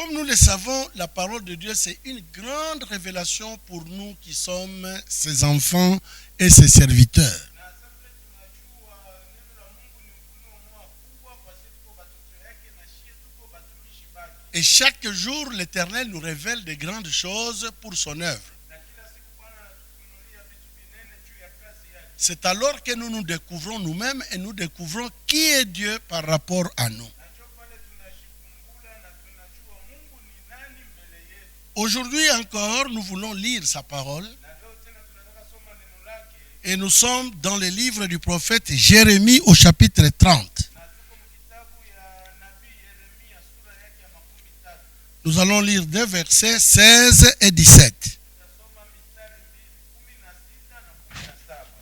Comme nous le savons, la parole de Dieu, c'est une grande révélation pour nous qui sommes ses enfants et ses serviteurs. Et chaque jour, l'Éternel nous révèle de grandes choses pour son œuvre. C'est alors que nous nous découvrons nous-mêmes et nous découvrons qui est Dieu par rapport à nous. Aujourd'hui encore, nous voulons lire sa parole. Et nous sommes dans le livre du prophète Jérémie au chapitre 30. Nous allons lire deux versets 16 et 17.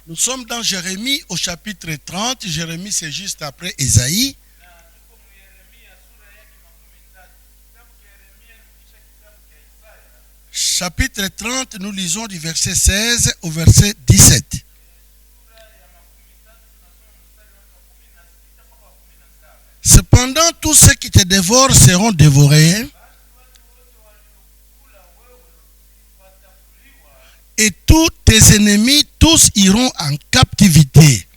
Nous sommes dans Jérémie au chapitre 30. Jérémie, c'est juste après Ésaïe. Chapitre 30, nous lisons du verset 16 au verset 17. Cependant, tous ceux qui te dévorent seront dévorés, et tous tes ennemis, tous iront en captivité.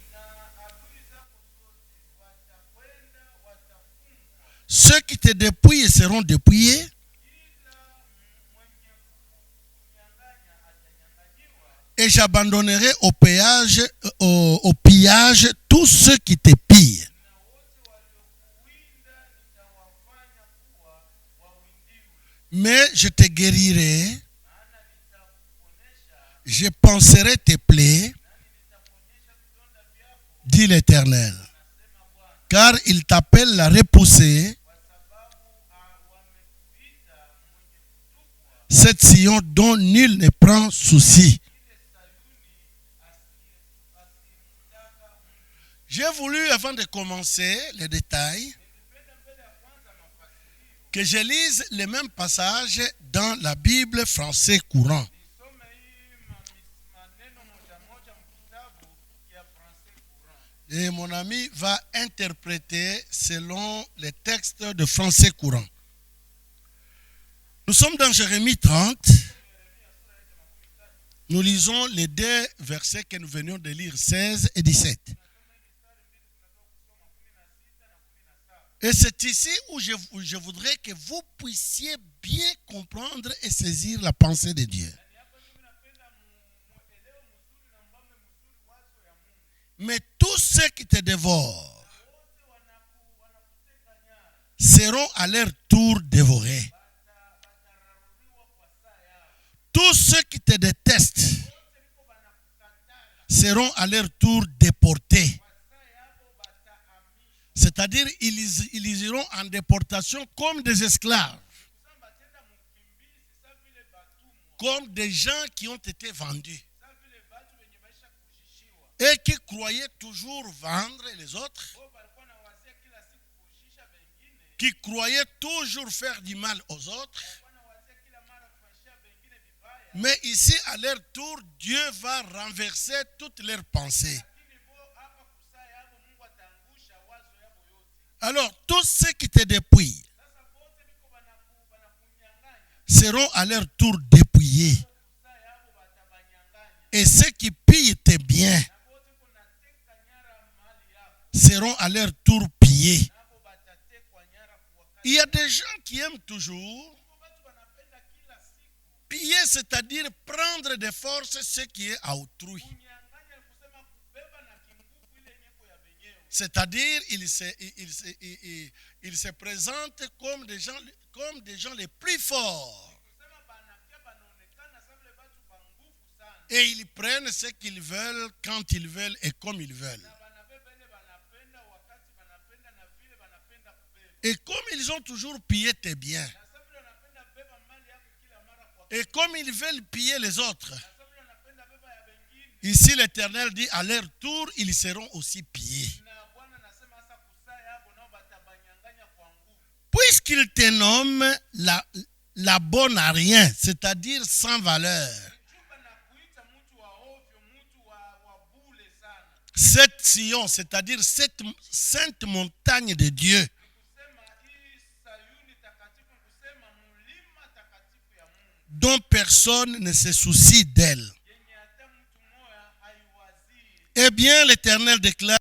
Ceux qui te dépouillent seront dépouillés, et j'abandonnerai au pillage tous ceux qui te pillent. Mais je te guérirai, je panserai tes plaies, dit l'Éternel. Car il t'appelle la repoussée, cette Sion dont nul ne prend souci. J'ai voulu, avant de commencer les détails, que je lise les mêmes passages dans la Bible français courant. Et mon ami va interpréter selon les textes de français courant. Nous sommes dans Jérémie 30. Nous lisons les deux versets que nous venions de lire, 16 et 17. Et c'est ici où je voudrais que vous puissiez bien comprendre et saisir la pensée de Dieu. Mais tous ceux qui te dévorent seront à leur tour dévorés. Tous ceux qui te détestent seront à leur tour déportés. C'est-à-dire, ils iront en déportation comme des esclaves, comme des gens qui ont été vendus et qui croyaient toujours vendre les autres, qui croyaient toujours faire du mal aux autres. Mais ici, à leur tour, Dieu va renverser toutes leurs pensées. Alors, tous ceux qui te dépouillent seront à leur tour dépouillés. Et ceux qui pillent tes biens seront à leur tour pillés. Il y a des gens qui aiment toujours piller, c'est-à-dire prendre de force ce qui est à autrui. C'est-à-dire, il se présente comme des gens les plus forts. Et ils prennent ce qu'ils veulent, quand ils veulent et comme ils veulent. Et comme ils ont toujours pillé tes biens, et comme ils veulent piller les autres, ici l'Éternel dit, à leur tour, ils seront aussi pillés. Puisqu'il te nomme la bonne à rien, c'est-à-dire sans valeur. Cette Sion, c'est-à-dire cette sainte montagne de Dieu. dont personne ne se soucie d'elle. Eh bien, l'Éternel déclare,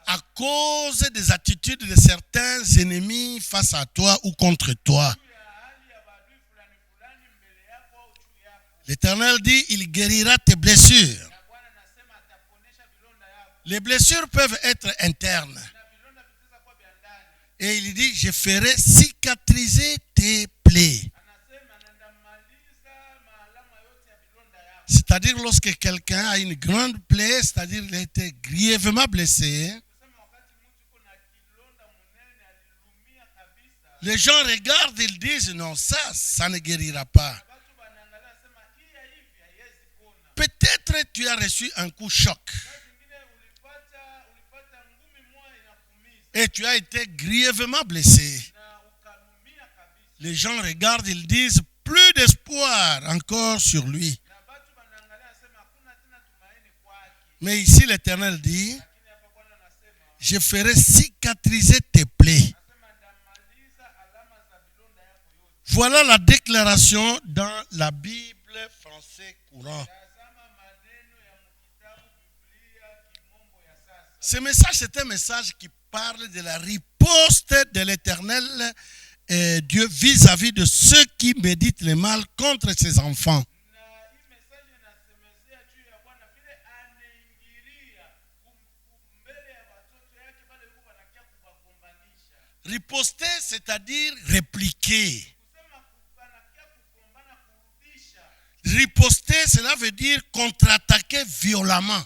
à cause des attitudes de certains ennemis face à toi ou contre toi. L'Éternel dit, il guérira tes blessures. Les blessures peuvent être internes. Et il dit, je ferai cicatriser tes plaies. C'est-à-dire lorsque quelqu'un a une grande plaie, c'est-à-dire qu'il a été grièvement blessé, les gens regardent, ils disent, non, ça ne guérira pas. Peut-être tu as reçu un coup choc. Et tu as été grièvement blessé. Les gens regardent, ils disent, plus d'espoir encore sur lui. Mais ici, l'Éternel dit, je ferai cicatriser tes plaies. Voilà la déclaration dans la Bible français courant. Ce message, c'est un message qui parle de la riposte de l'Éternel Dieu vis-à-vis de ceux qui méditent le mal contre ses enfants. Riposter, c'est-à-dire répliquer. Riposter, cela veut dire contre-attaquer violemment.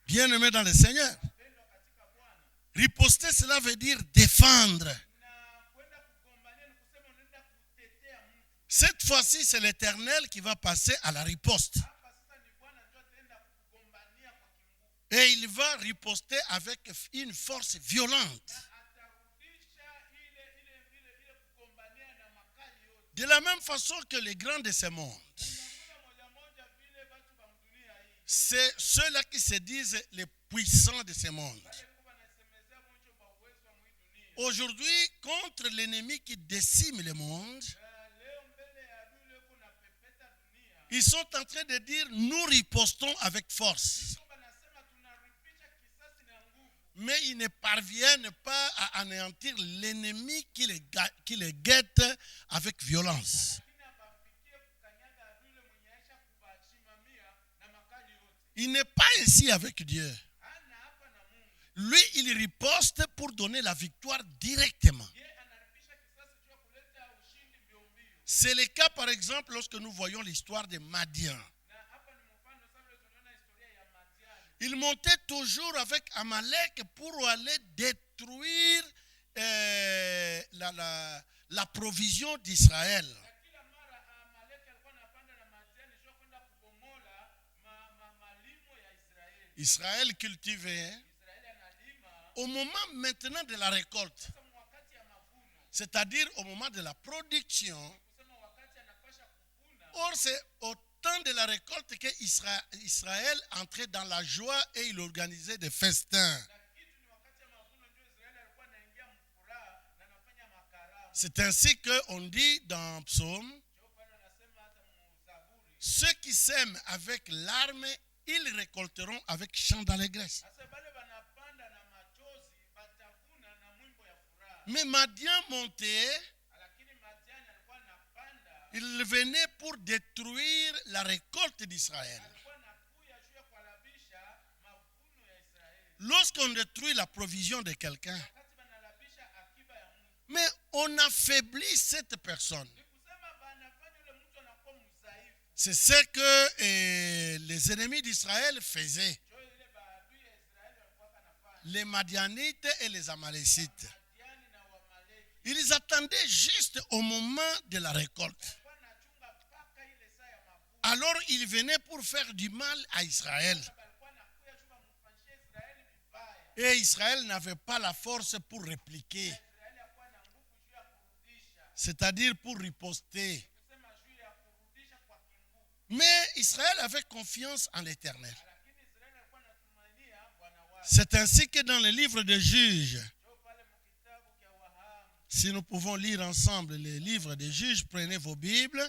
Bien-aimé dans le Seigneur. Riposter, cela veut dire défendre. Cette fois-ci, c'est l'Éternel qui va passer à la riposte. Et il va riposter avec une force violente. De la même façon que les grands de ce monde. C'est ceux-là qui se disent les puissants de ce monde. Aujourd'hui, contre l'ennemi qui décime le monde, ils sont en train de dire, nous ripostons avec force. Mais ils ne parviennent pas à anéantir l'ennemi qui les guette avec violence. Il n'est pas ainsi avec Dieu. Lui, il riposte pour donner la victoire directement. C'est le cas, par exemple, lorsque nous voyons l'histoire de Madian. Il montait toujours avec Amalek pour aller détruire la provision d'Israël. Israël cultivait. Au moment maintenant de la récolte, c'est-à-dire au moment de la production, or c'est au temps de la récolte que Israël entrait dans la joie et il organisait des festins. C'est ainsi qu'on dit dans Psaume, ceux qui sèment avec larmes, ils récolteront avec chant d'allégresse. Mais Madian montait, il venait pour détruire la récolte d'Israël. Lorsqu'on détruit la provision de quelqu'un, mais on affaiblit cette personne. C'est ce que les ennemis d'Israël faisaient. Les Madianites et les Amalécites. Ils attendaient juste au moment de la récolte. Alors ils venaient pour faire du mal à Israël. Et Israël n'avait pas la force pour répliquer. C'est-à-dire pour riposter. Mais Israël avait confiance en l'Éternel. C'est ainsi que dans le livre de Juges, si nous pouvons lire ensemble les livres des Juges, prenez vos Bibles.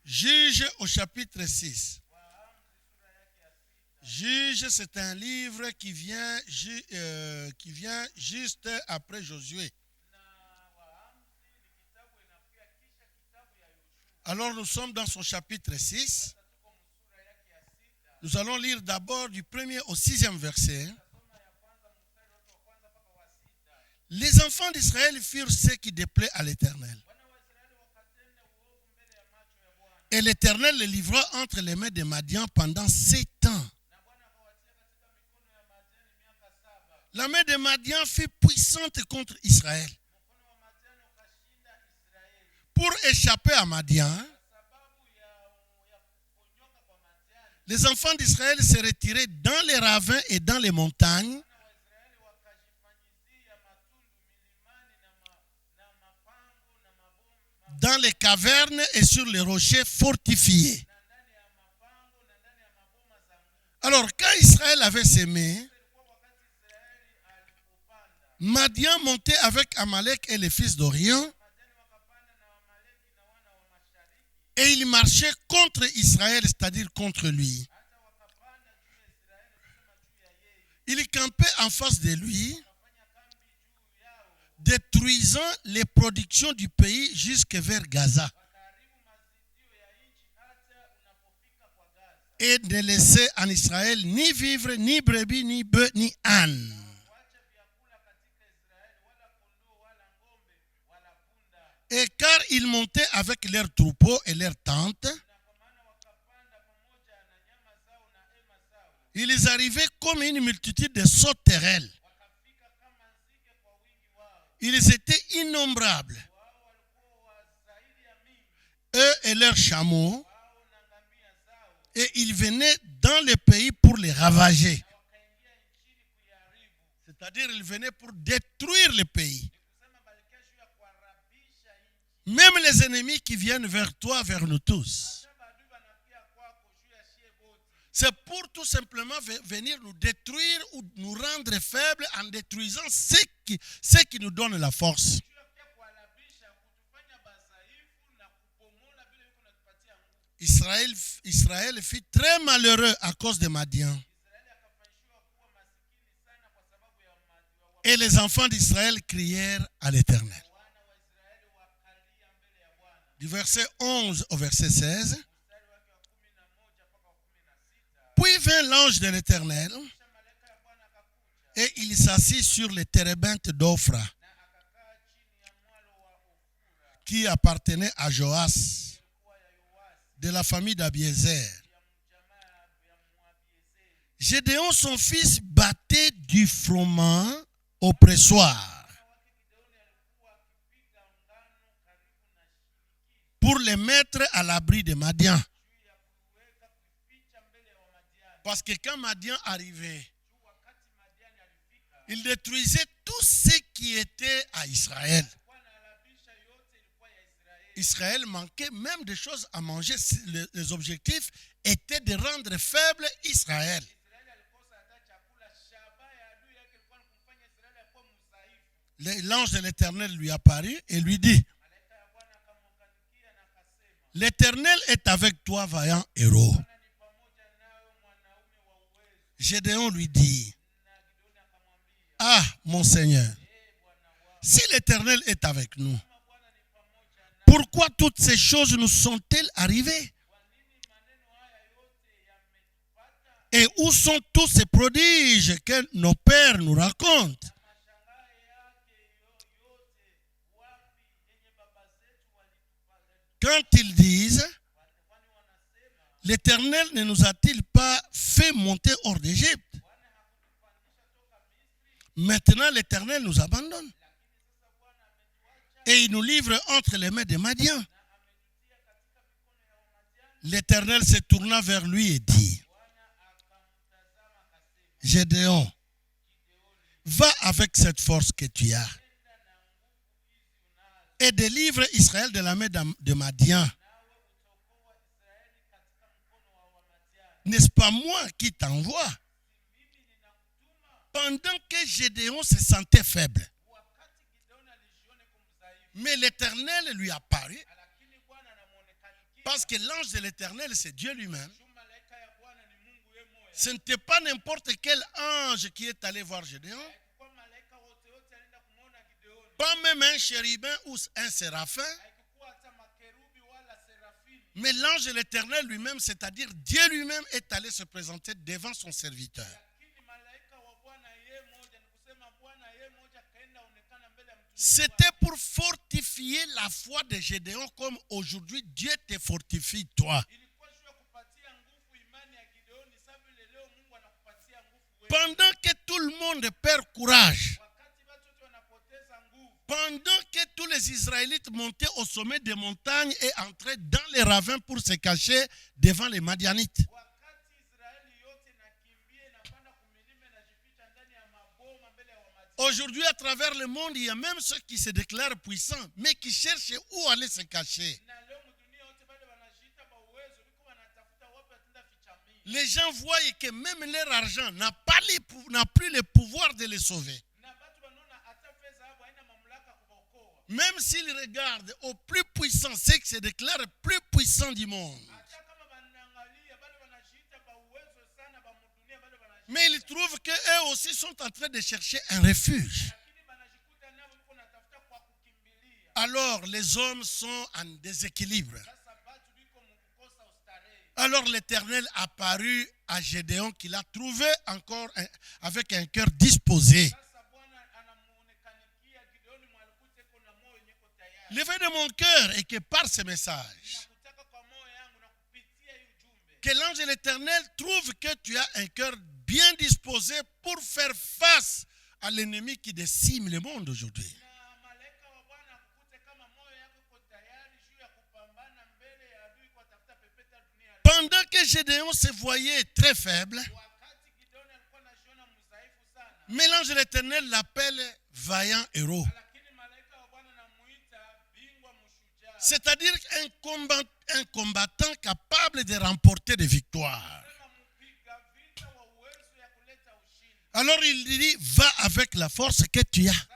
Juges au chapitre 6. Juges, c'est un livre qui vient juste après Josué. Alors nous sommes dans son chapitre 6. Nous allons lire d'abord du 1er au 6e verset. Les enfants d'Israël firent ce qui déplaît à l'Éternel. Et l'Éternel les livra entre les mains de Madian pendant 7 ans. La main de Madian fut puissante contre Israël. Pour échapper à Madian, les enfants d'Israël se retiraient dans les ravins et dans les montagnes, dans les cavernes et sur les rochers fortifiés. Alors, quand Israël avait sémé, Madian montait avec Amalek et les fils d'Orion, et il marchait contre Israël, c'est-à-dire contre lui. Il campait en face de lui, détruisant les productions du pays jusque vers Gaza. Et ne laissait en Israël ni vivre, ni brebis, ni bœufs, ni ânes. Et car ils montaient avec leurs troupeaux et leurs tentes, ils arrivaient comme une multitude de sauterelles. Ils étaient innombrables. Eux et leurs chameaux, et ils venaient dans le pays pour les ravager. C'est-à-dire, ils venaient pour détruire le pays. Même les ennemis qui viennent vers toi, vers nous tous. C'est pour tout simplement venir nous détruire ou nous rendre faibles en détruisant ce qui nous donne la force. Israël fut très malheureux à cause de Madian. Et les enfants d'Israël crièrent à l'Éternel. Du verset 11 au verset 16. Puis vint l'ange de l'Éternel et il s'assit sur les térébintes d'Ophra qui appartenaient à Joas de la famille d'Abiézer. Gédéon, son fils, battait du froment au pressoir pour les mettre à l'abri de Madian. Parce que quand Madian arrivait, il détruisait tout ce qui était à Israël. Israël manquait même des choses à manger. Les objectifs étaient de rendre faible Israël. L'ange de l'Éternel lui apparut et lui dit: l'Éternel est avec toi, vaillant héros. Gédéon lui dit: ah, mon Seigneur, si l'Éternel est avec nous, pourquoi toutes ces choses nous sont-elles arrivées? Et où sont tous ces prodiges que nos pères nous racontent? Quand ils disent: l'Éternel ne nous a-t-il pas fait monter hors d'Égypte? Maintenant, l'Éternel nous abandonne. Et il nous livre entre les mains de Madian. L'Éternel se tourna vers lui et dit: Gédéon, va avec cette force que tu as. et délivre Israël de la main de Madian. N'est-ce pas moi qui t'envoie? Pendant que Gédéon se sentait faible, mais l'Éternel lui apparut, parce que l'ange de l'Éternel, c'est Dieu lui-même. Ce n'était pas n'importe quel ange qui est allé voir Gédéon, pas même un chérubin ou un séraphin, mais l'ange de l'Éternel lui-même, c'est-à-dire Dieu lui-même, est allé se présenter devant son serviteur. C'était pour fortifier la foi de Gédéon comme aujourd'hui Dieu te fortifie toi. Pendant que tout le monde perd courage, pendant que tous les Israélites montaient au sommet des montagnes et entraient dans les ravins pour se cacher devant les Madianites. Aujourd'hui, à travers le monde, il y a même ceux qui se déclarent puissants, mais qui cherchent où aller se cacher. Les gens voient que même leur argent n'a plus le pouvoir de les sauver. Même s'ils regardent au plus puissant, ceux qui se déclarent plus puissants du monde. Mais ils trouvent qu'eux aussi sont en train de chercher un refuge. Alors les hommes sont en déséquilibre. Alors l'Éternel apparut à Gédéon qu'il a trouvé encore avec un cœur disposé. Le vœu de mon cœur est que par ce message, que l'ange de l'Éternel trouve que tu as un cœur bien disposé pour faire face à l'ennemi qui décime le monde aujourd'hui. Pendant que Gédéon se voyait très faible, mais l'ange de l'Éternel l'appelle vaillant héros. C'est-à-dire un combattant capable de remporter des victoires. Alors il dit, va avec la force que tu as.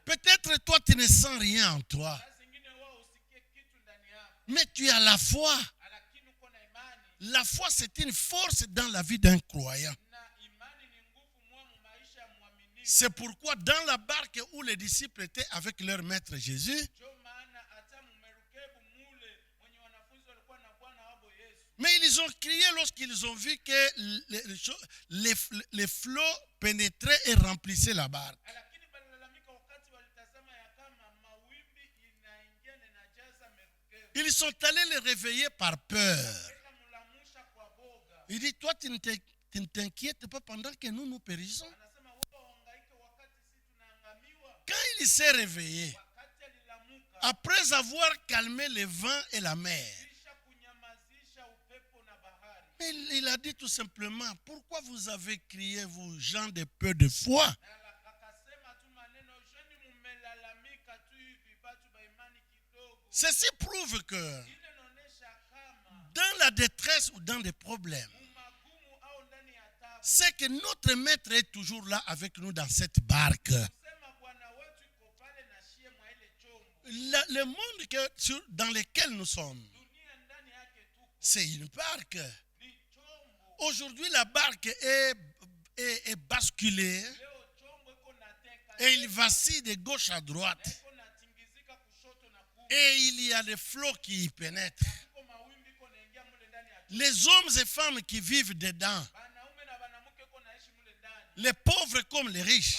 Peut-être toi tu ne sens rien en toi, mais tu as la foi. La foi, c'est une force dans la vie d'un croyant. C'est pourquoi dans la barque où les disciples étaient avec leur maître Jésus, mais ils ont crié lorsqu'ils ont vu que les flots pénétraient et remplissaient la barque. Ils sont allés les réveiller par peur. Il dit, toi tu ne t'inquiètes pas pendant que nous périssons. Quand il s'est réveillé, après avoir calmé le vent et la mer, il a dit tout simplement, pourquoi vous avez crié, vous gens de peu de foi? Ceci prouve que dans la détresse ou dans des problèmes, c'est que notre maître est toujours là avec nous dans cette barque. Le monde dans lequel nous sommes, c'est une barque. Aujourd'hui, la barque est basculée et il vacille de gauche à droite. Et il y a des flots qui y pénètrent. Les hommes et femmes qui vivent dedans, les pauvres comme les riches,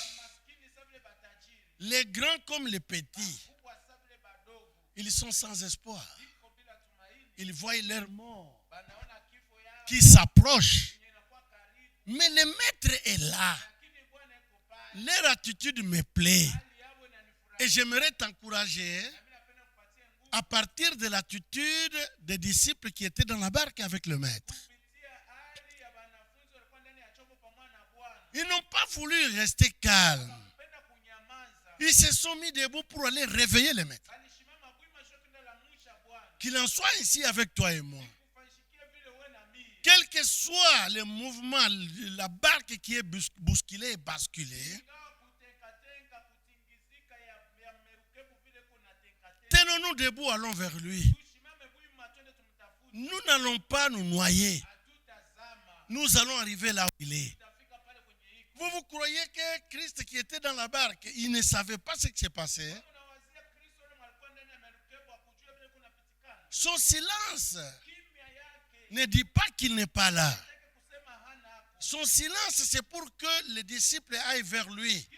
les grands comme les petits, ils sont sans espoir. Ils voient leur mort qui s'approche. Mais le maître est là. Leur attitude me plaît. Et j'aimerais t'encourager à partir de l'attitude des disciples qui étaient dans la barque avec le maître. Ils n'ont pas voulu rester calmes. Ils se sont mis debout pour aller réveiller les maîtres. Qu'il en soit ici avec toi et moi. Quel que soit le mouvement, la barque qui est bousculée et basculée, tenons-nous debout, allons vers lui. Nous n'allons pas nous noyer. Nous allons arriver là où il est. Vous croyez que Christ qui était dans la barque, il ne savait pas ce qui s'est passé? Son silence ne dit pas qu'il n'est pas là. Son silence, c'est pour que les disciples aillent vers lui.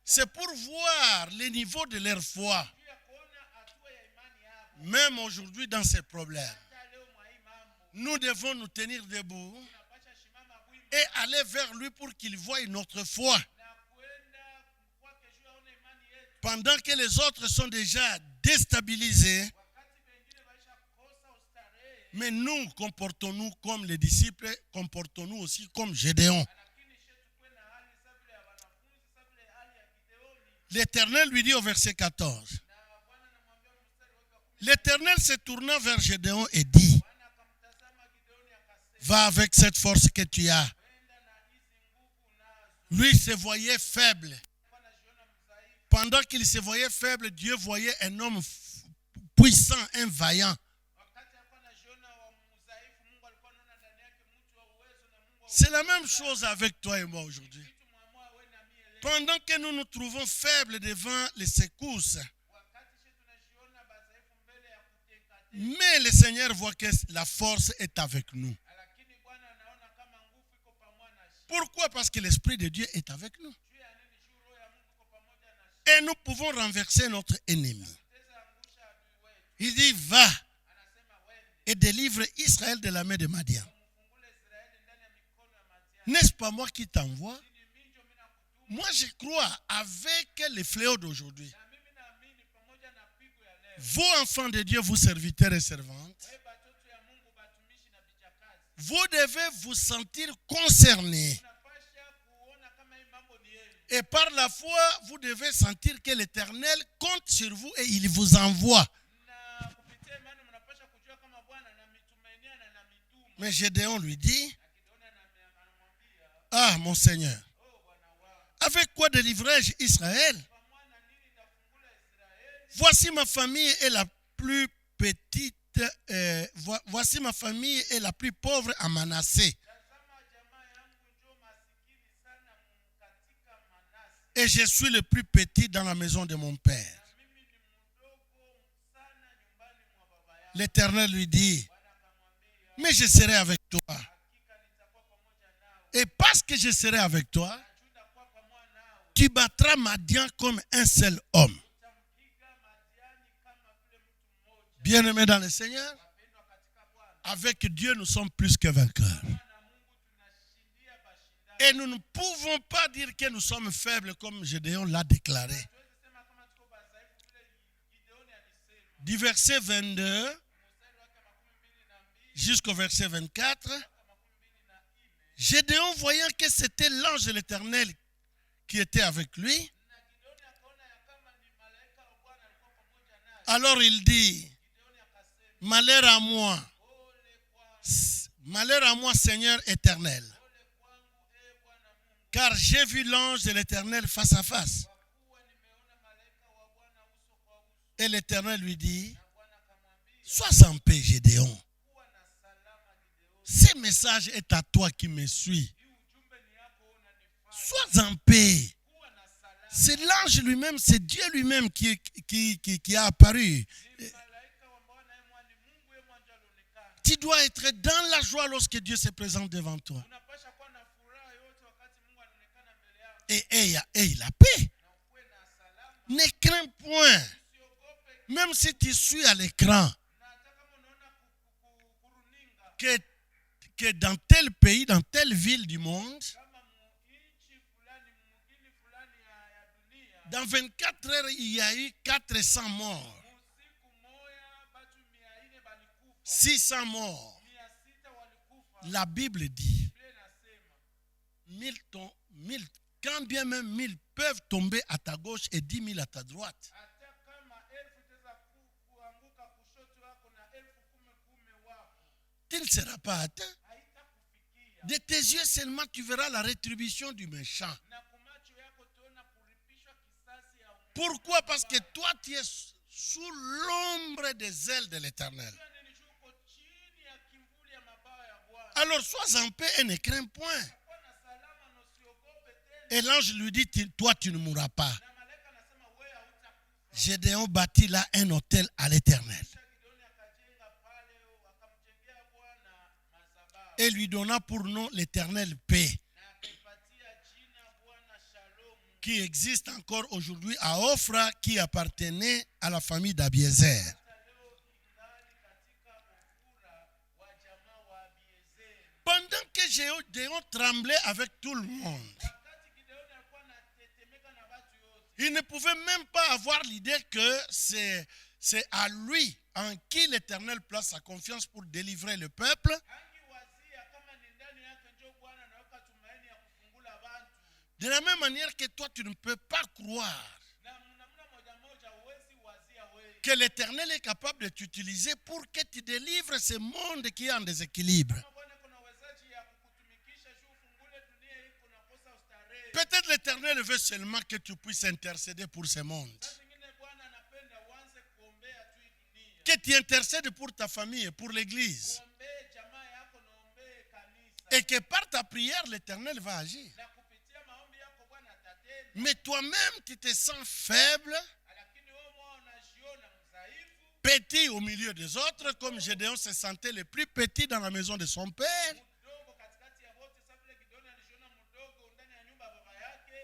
C'est pour voir le niveau de leur foi. Même aujourd'hui dans ces problèmes, nous devons nous tenir debout et aller vers lui pour qu'il voie notre foi. Pendant que les autres sont déjà déstabilisés, mais nous comportons-nous comme les disciples, comportons-nous aussi comme Gédéon. L'Éternel lui dit au verset 14, l'Éternel se tourna vers Gédéon et dit, va avec cette force que tu as. Lui se voyait faible. Pendant qu'il se voyait faible, Dieu voyait un homme puissant, un vaillant. C'est la même chose avec toi et moi aujourd'hui. Pendant que nous nous trouvons faibles devant les secousses, mais le Seigneur voit que la force est avec nous. Pourquoi? Parce que l'Esprit de Dieu est avec nous. Et nous pouvons renverser notre ennemi. Il dit, va et délivre Israël de la main de Madian. N'est-ce pas moi qui t'envoie? Moi, je crois avec les fléaux d'aujourd'hui. Vous, enfants de Dieu, vous serviteurs et servantes, vous devez vous sentir concernés. Et par la foi, vous devez sentir que l'Éternel compte sur vous et il vous envoie. Mais Gédéon lui dit, ah mon Seigneur, avec quoi délivrerai-je Israël? Voici ma famille est la plus petite, voici ma famille est la plus pauvre à Manassé. Et je suis le plus petit dans la maison de mon père. L'Éternel lui dit, mais je serai avec toi. Et parce que je serai avec toi, tu battras Madian comme un seul homme. Bien-aimés dans le Seigneur, avec Dieu, nous sommes plus que vainqueurs. Et nous ne pouvons pas dire que nous sommes faibles comme Gédéon l'a déclaré. Du verset 22 jusqu'au verset 24, Gédéon, voyant que c'était l'ange de l'Éternel qui était avec lui, alors il dit, malheur à moi, Seigneur éternel, car j'ai vu l'ange de l'Éternel face à face. Et l'Éternel lui dit, sois en paix, Gédéon. Ce message est à toi qui me suis. Sois en paix. C'est l'ange lui-même, c'est Dieu lui-même qui a apparu. Tu dois être dans la joie lorsque Dieu se présente devant toi. Et aie la paix. Ne crains point. Même si tu suis à l'écran, que dans tel pays, dans telle ville du monde, dans 24 heures, il y a eu 400 morts. 600 morts. La Bible dit, quand bien même 1000 peuvent tomber à ta gauche et 10 000 à ta droite. Tu ne seras pas atteint. De tes yeux seulement, tu verras la rétribution du méchant. Pourquoi? Parce que toi, tu es sous l'ombre des ailes de l'Éternel. Alors, sois en paix et ne crains point. Et l'ange lui dit, toi, tu ne mourras pas. Gédéon bâtit là un autel à l'Éternel. Et lui donna pour nom l'Éternel paix, qui existe encore aujourd'hui à Ophra, qui appartenait à la famille d'Abiézer. Pendant que Gédéon tremblait avec tout le monde, il ne pouvait même pas avoir l'idée que c'est à lui en qui l'Éternel place sa confiance pour délivrer le peuple. De la même manière que toi, tu ne peux pas croire que l'Éternel est capable de t'utiliser pour que tu délivres ce monde qui est en déséquilibre. Peut-être l'Éternel veut seulement que tu puisses intercéder pour ce monde. Que tu intercèdes pour ta famille et pour l'Église. Et que par ta prière, l'Éternel va agir. Mais toi-même, tu te sens faible, petit au milieu des autres, comme Gédéon se sentait le plus petit dans la maison de son père.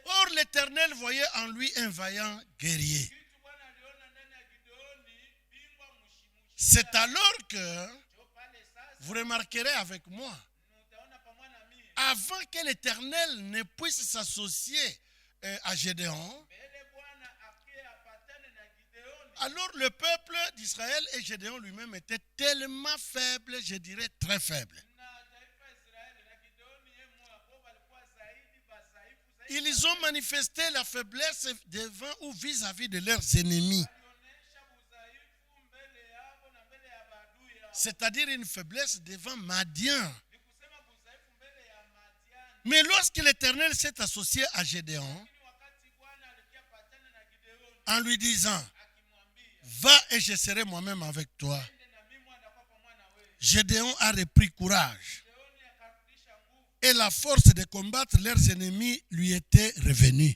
Or, l'Éternel voyait en lui un vaillant guerrier. C'est alors que vous remarquerez avec moi, avant que l'Éternel ne puisse s'associer à Gédéon, alors le peuple d'Israël et Gédéon lui-même étaient tellement faibles, je dirais très faibles. Ils ont manifesté la faiblesse devant ou vis-à-vis de leurs ennemis. C'est-à-dire une faiblesse devant Madian. Mais lorsque l'Éternel s'est associé à Gédéon, en lui disant, va et je serai moi-même avec toi, Gédéon a repris courage. Et la force de combattre leurs ennemis lui était revenue.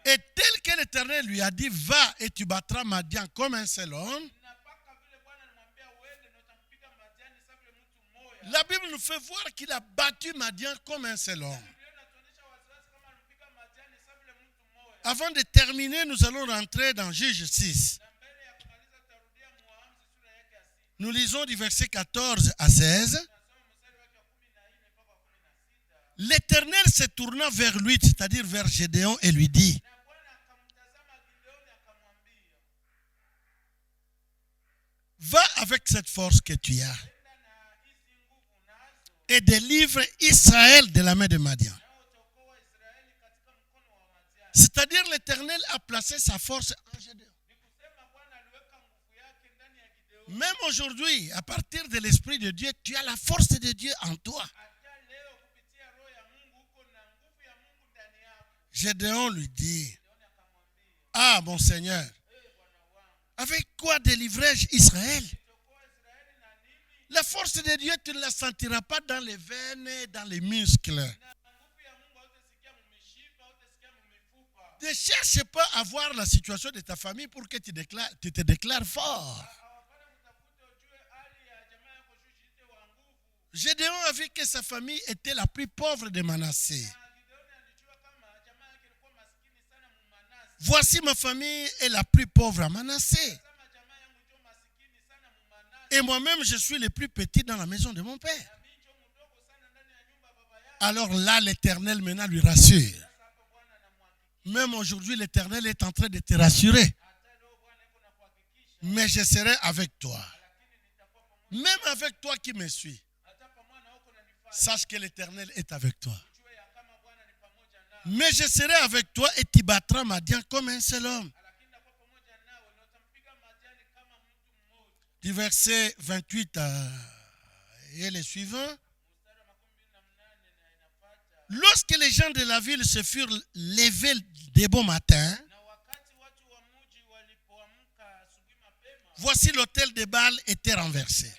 Et tel que l'Éternel lui a dit, va et tu battras Madian comme un seul homme, la Bible nous fait voir qu'il a battu Madian comme un seul homme. Avant de terminer, nous allons rentrer dans Juge 6. Nous lisons du verset 14 à 16. L'Éternel se tourna vers lui, c'est-à-dire vers Gédéon, et lui dit, va avec cette force que tu as et délivre Israël de la main de Madian. C'est-à-dire l'Éternel a placé sa force en Gédéon. Même aujourd'hui, à partir de l'Esprit de Dieu, tu as la force de Dieu en toi. Gédéon lui dit, ah mon Seigneur, avec quoi délivrai-je Israël? La force de Dieu, tu ne la sentiras pas dans les veines et dans les muscles. Ne cherche pas à voir la situation de ta famille pour que tu te déclares fort. Gédéon a vu que sa famille était la plus pauvre de Manassé. Voici ma famille est la plus pauvre à Manassé. Et moi-même, je suis le plus petit dans la maison de mon père. Alors là, l'Éternel maintenant lui rassure. Même aujourd'hui, l'Éternel est en train de te rassurer. Mais je serai avec toi. Même avec toi qui me suis. Sache que l'Éternel est avec toi. Mais je serai avec toi et tu battras Madian comme un seul homme. Du verset 28 et les suivants. Lorsque les gens de la ville se furent levés de bon matin, voici l'autel de Baal était renversé.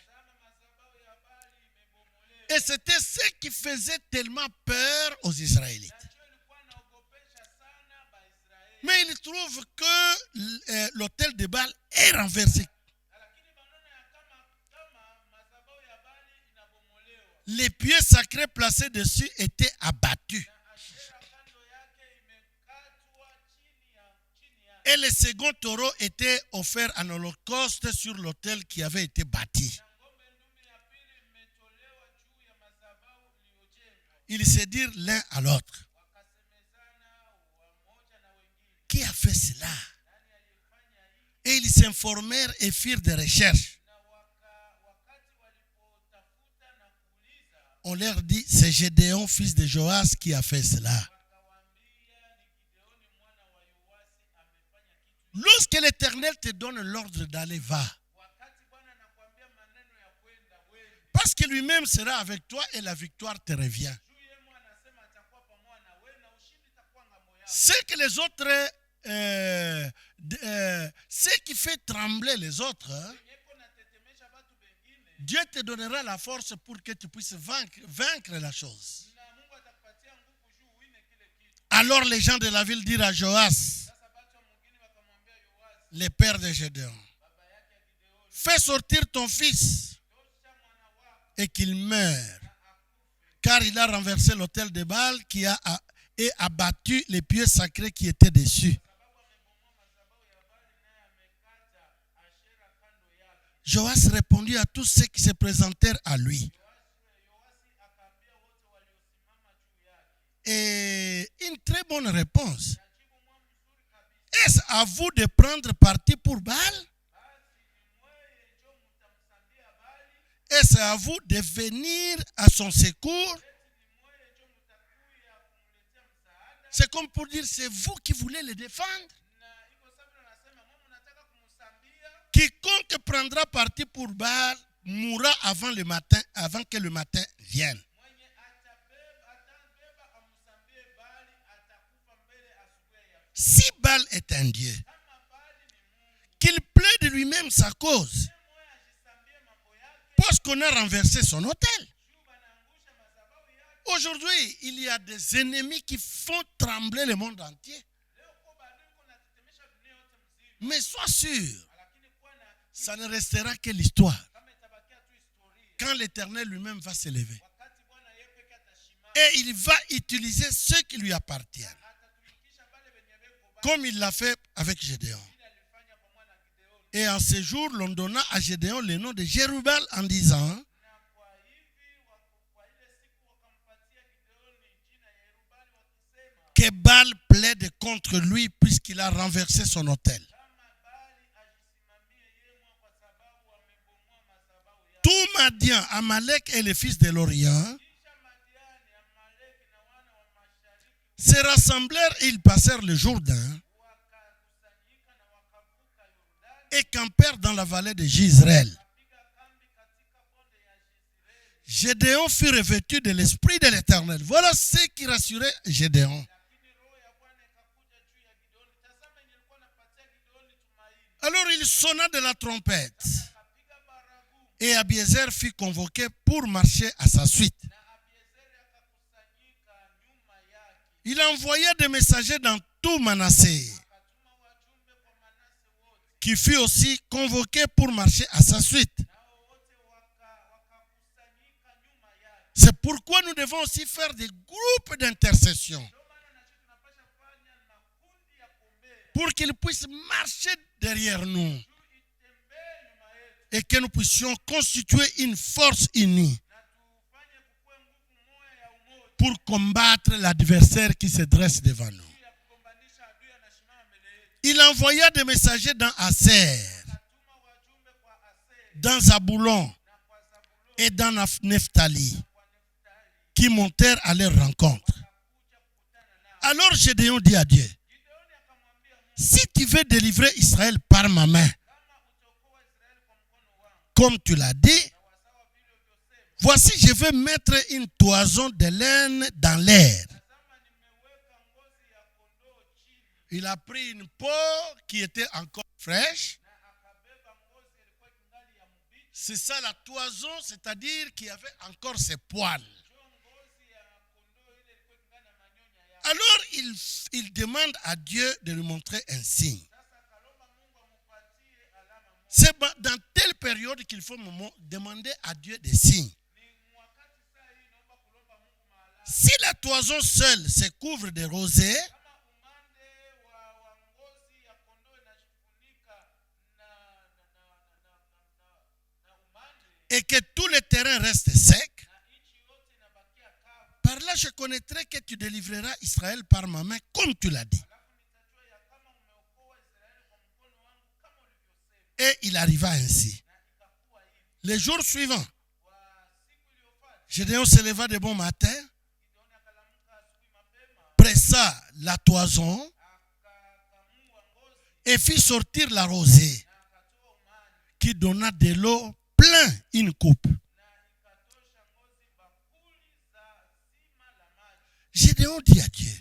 Et c'était ce qui faisait tellement peur aux Israélites. Mais ils trouvent que l'autel de Baal est renversé. Les pieux sacrés placés dessus étaient abattus. Et le second taureau était offert en holocauste sur l'autel qui avait été bâti. Ils se dirent l'un à l'autre: qui a fait cela? Et ils s'informèrent et firent des recherches. On leur dit: c'est Gédéon, fils de Joas, qui a fait cela. Lorsque l'Éternel te donne l'ordre d'aller, va. Parce que lui-même sera avec toi et la victoire te revient. Ce que les autres, ce qui fait trembler les autres, Dieu te donnera la force pour que tu puisses vaincre la chose. Alors les gens de la ville dirent à Joas, le père de Gédéon: fais sortir ton fils et qu'il meure, car il a renversé l'autel de Baal et abattu les pieux sacrés qui étaient dessus. Joas répondit à tous ceux qui se présentèrent à lui. Et une très bonne réponse. Est-ce à vous de prendre parti pour Baal? Est-ce à vous de venir à son secours? C'est comme pour dire: c'est vous qui voulez le défendre. Quiconque prendra parti pour Baal mourra avant que le matin vienne. Si Baal est un Dieu, qu'il plaide lui-même sa cause, parce qu'on a renversé son autel. Aujourd'hui, il y a des ennemis qui font trembler le monde entier. Mais sois sûr, ça ne restera que l'histoire. Quand l'Éternel lui-même va s'élever. Et il va utiliser ceux qui lui appartiennent. Comme il l'a fait avec Gédéon. Et en ce jour, l'on donna à Gédéon le nom de Jérubal en disant: que Baal plaide contre lui puisqu'il a renversé son autel. Tout Madian, Amalek et les fils de l'Orient se rassemblèrent et ils passèrent le Jourdain et campèrent dans la vallée de Jizreel. Gédéon fut revêtu de l'esprit de l'Éternel. Voilà ce qui rassurait Gédéon. Alors il sonna de la trompette et Abiézer fut convoqué pour marcher à sa suite. Il envoya des messagers dans tout Manassé, qui fut aussi convoqué pour marcher à sa suite. C'est pourquoi nous devons aussi faire des groupes d'intercession pour qu'ils puissent marcher derrière nous et que nous puissions constituer une force unie pour combattre l'adversaire qui se dresse devant nous. Il envoya des messagers dans Aser, dans Zaboulon et dans Nephtali, qui montèrent à leur rencontre. Alors Gédéon dit à Dieu, si tu veux délivrer Israël par ma main, comme tu l'as dit, voici, je vais mettre une toison de laine dans l'air. Il a pris une peau qui était encore fraîche. C'est ça la toison, c'est-à-dire qu'il y avait encore ses poils. Alors il demande à Dieu de lui montrer un signe. C'est dans telle période qu'il faut demander à Dieu des signes. Si la toison seule se couvre de rosée, et que tout le terrain reste sec, par là je connaîtrai que tu délivreras Israël par ma main, comme tu l'as dit. Et il arriva ainsi. Le jour suivant, Gédéon se leva de bon matin, pressa la toison et fit sortir la rosée, qui donna de l'eau plein une coupe. Gédéon dit à Dieu,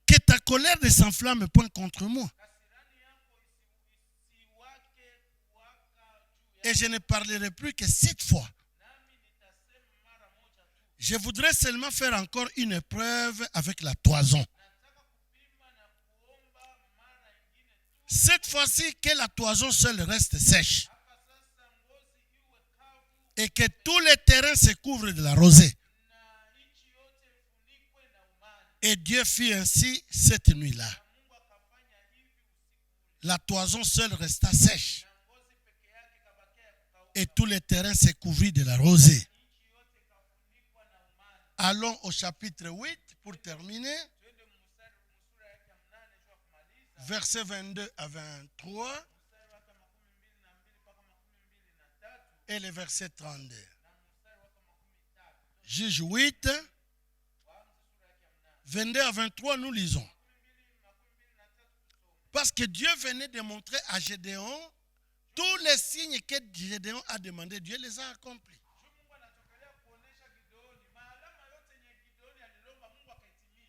que ta colère ne s'enflamme point contre moi. Et je ne parlerai plus que 7 fois. Je voudrais seulement faire encore une épreuve avec la toison. Cette fois-ci, que la toison seule reste sèche. Et que tout le terrain se couvre de la rosée. Et Dieu fit ainsi cette nuit-là. La toison seule resta sèche. Et tout le terrain se couvrit de la rosée. Allons au chapitre 8 pour terminer. Versets 22 à 23. Et le verset 32. Juge 8, 22 à 23, nous lisons. Parce que Dieu venait de montrer à Gédéon tous les signes que Gédéon a demandé, Dieu les a accomplis.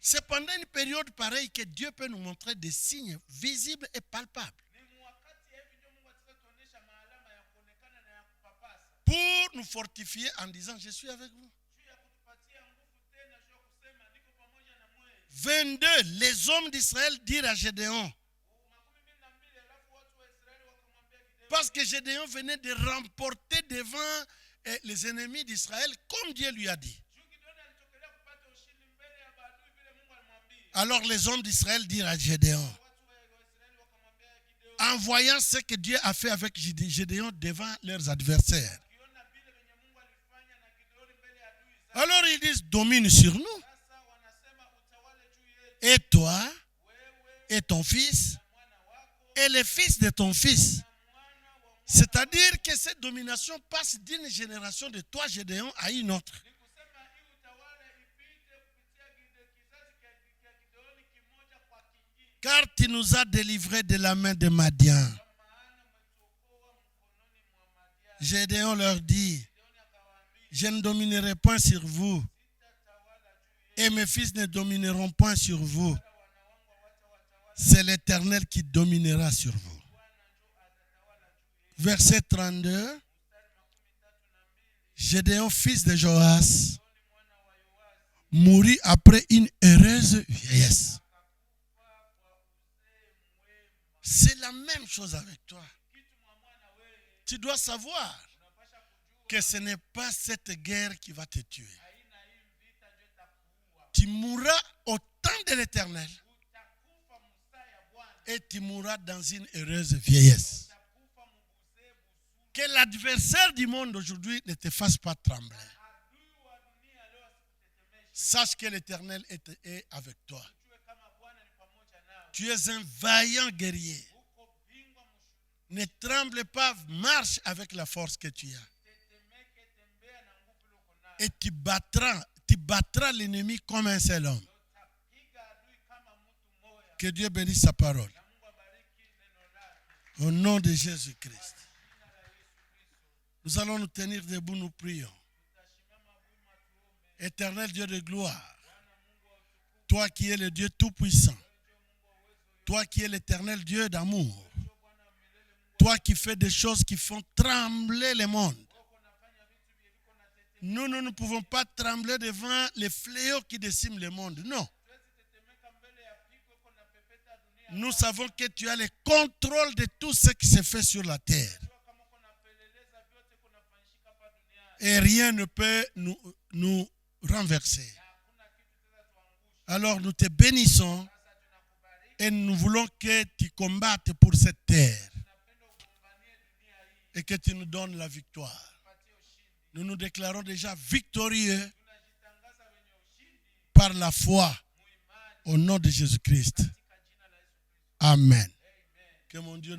C'est pendant une période pareille que Dieu peut nous montrer des signes visibles et palpables. Pour nous fortifier en disant, je suis avec vous. 22, les hommes d'Israël dirent à Gédéon, parce que Gédéon venait de remporter devant les ennemis d'Israël, comme Dieu lui a dit. Alors les hommes d'Israël dirent à Gédéon, en voyant ce que Dieu a fait avec Gédéon devant leurs adversaires. Alors ils disent, domine sur nous. Et toi, et ton fils, et le fils de ton fils. C'est-à-dire que cette domination passe d'une génération de toi, Gédéon, à une autre. Car tu nous as délivrés de la main de Madian. Gédéon leur dit, je ne dominerai point sur vous, et mes fils ne domineront point sur vous. C'est l'Éternel qui dominera sur vous. Verset 32. Gédéon, fils de Joas, mourut après une heureuse vieillesse. C'est la même chose avec toi. Tu dois savoir que ce n'est pas cette guerre qui va te tuer. Tu mourras au temps de l'Éternel. Et tu mourras dans une heureuse vieillesse. Que l'adversaire du monde aujourd'hui ne te fasse pas trembler. Sache que l'Éternel est avec toi. Tu es un vaillant guerrier. Ne tremble pas, marche avec la force que tu as. Et tu battras l'ennemi comme un seul homme. Que Dieu bénisse sa parole. Au nom de Jésus-Christ. Nous allons nous tenir debout, nous prions. Éternel Dieu de gloire, toi qui es le Dieu tout-puissant, toi qui es l'éternel Dieu d'amour, toi qui fais des choses qui font trembler le monde. Nous ne pouvons pas trembler devant les fléaux qui déciment le monde. Non. Nous savons que tu as le contrôle de tout ce qui se fait sur la terre. Et rien ne peut nous renverser. Alors nous te bénissons et nous voulons que tu combattes pour cette terre et que tu nous donnes la victoire. Nous nous déclarons déjà victorieux par la foi au nom de Jésus-Christ. Amen. Que mon Dieu...